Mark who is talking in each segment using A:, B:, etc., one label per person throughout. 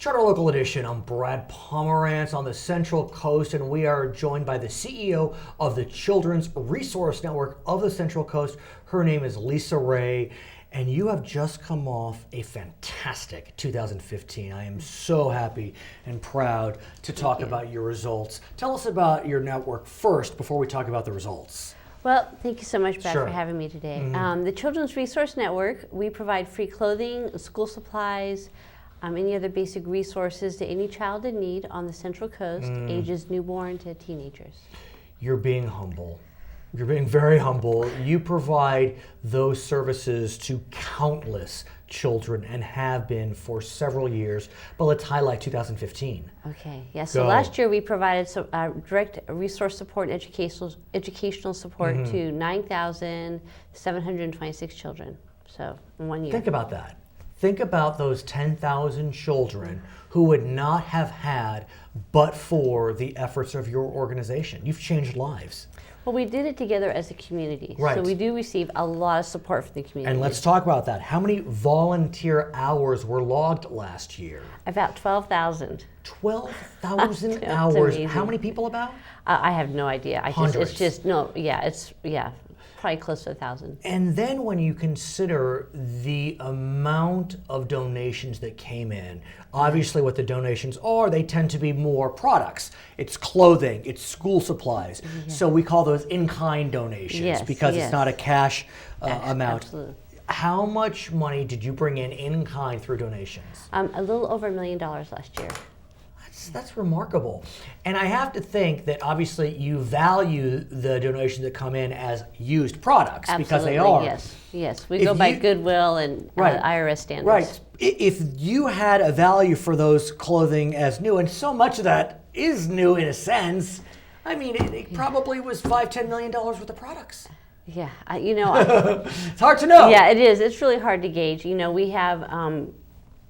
A: Charter Local Edition. I'm Brad Pomerance on the Central Coast, and we are joined by the CEO of the Children's Resource Network of the Central Coast. Her name is Lisa Ray, and you have just come off a fantastic 2015. I am so happy and proud to talk about your results. Tell us about your network first before we talk about the results.
B: Well, thank you so much, Brad,
A: Sure.
B: for having me today. The Children's Resource Network, we provide free clothing, school supplies, any other basic resources to any child in need on the Central Coast, ages newborn to teenagers.
A: You're being humble. You're being very humble. You provide those services to countless children and have been for several years. But let's highlight 2015.
B: Okay, yeah, so last year we provided some direct resource support and educational support to 9,726 children, so in 1 year.
A: Think about that. Think about those 10,000 children who would not have had but for the efforts of your organization. You've changed lives.
B: Well, we did it together as a community.
A: Right.
B: So we do receive a lot of support from the community.
A: And let's talk about that. How many volunteer hours were logged last year?
B: About 12,000.
A: 12,000 hours.
B: amazing.
A: How many people about?
B: I have no idea.
A: Hundreds.
B: It's probably close to 1,000.
A: And then when you consider the amount of donations that came in, obviously what the donations are, they tend to be more products. It's clothing, it's school supplies. So we call those in-kind donations because it's not a cash amount.
B: Absolutely.
A: How much money did you bring in kind through donations?
B: A little over $1 million last year.
A: That's remarkable. And I have to think that obviously you value the donations that come in as used products because they are.
B: Yes. We go by Goodwill and IRS standards.
A: Right. If you had a value for those clothing as new, and so much of that is new in a sense, I mean, it probably was $5-10 million worth of products.
B: Yeah,
A: it's hard to know.
B: Yeah, it is. It's really hard to gauge. We have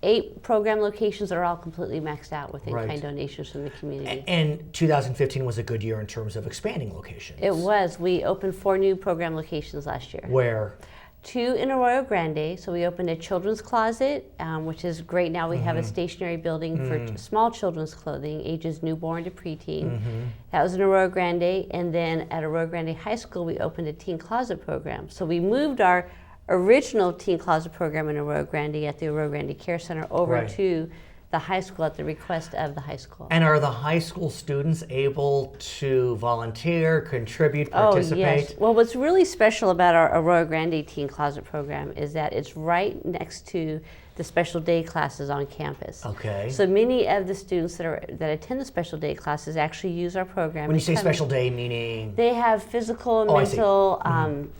B: 8 program locations that are all completely maxed out with in-kind donations from the community.
A: And 2015 was a good year in terms of expanding locations.
B: It was. We opened 4 new program locations last year.
A: Where?
B: 2 in Arroyo Grande. So we opened a children's closet, which is great. Now we have a stationary building for small children's clothing, ages newborn to preteen. That was in Arroyo Grande. And then at Arroyo Grande High School, we opened a teen closet program. So we moved our original teen closet program in Arroyo Grande at the Arroyo Grande Care Center over to the high school at the request of the high school. And
A: are the high school students able to volunteer, contribute, participate?
B: Oh, yes. Well, what's really special about our Arroyo Grande teen closet program is that it's right next to the special day classes on campus.
A: Okay.
B: So many of the students that attend the special day classes actually use our program.
A: When you say special day, meaning?
B: They have physical and mental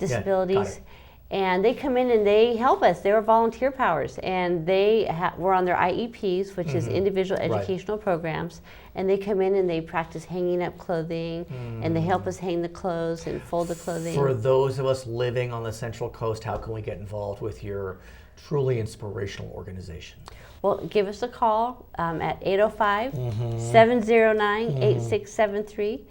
B: disabilities.
A: Got it.
B: And they come in and they help us. They're volunteer powers, and they were on their IEPs, which is individual educational programs. And they come in and they practice hanging up clothing, and they help us hang the clothes and fold the clothing.
A: For those of us living on the Central Coast, how can we get involved with your truly inspirational organization?
B: Well, give us a call at 805-709-8673.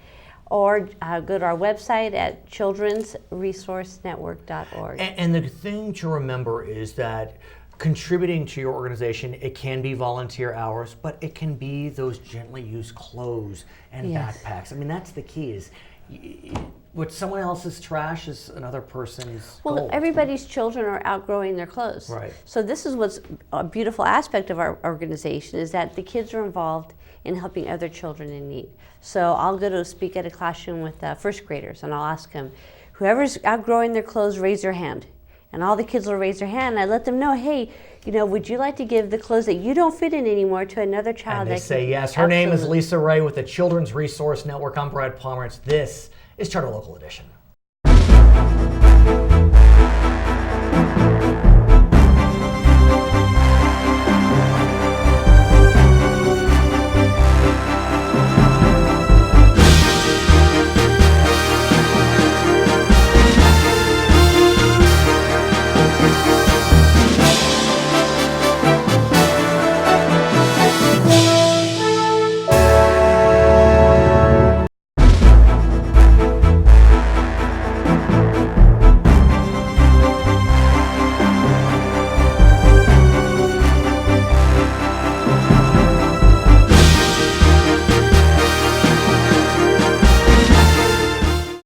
B: Or go to our website at childrensresourcenetwork.org.
A: And the thing to remember is that contributing to your organization, it can be volunteer hours, but it can be those gently used clothes and backpacks. I mean, that's the key is what someone else's trash is another person's gold.
B: Everybody's children are outgrowing their clothes.
A: Right.
B: So this is what's a beautiful aspect of our organization is that the kids are involved in helping other children in need. So I'll go to speak at a classroom with first graders, and I'll ask them, whoever's outgrowing their clothes, raise your hand. And all the kids will raise their hand, and I let them know, hey, would you like to give the clothes that you don't fit in anymore to another child?
A: And they say yes. Her name is Lisa Ray with the Children's Resource Network. I'm Brad Pomerance. This is Charter Local Edition.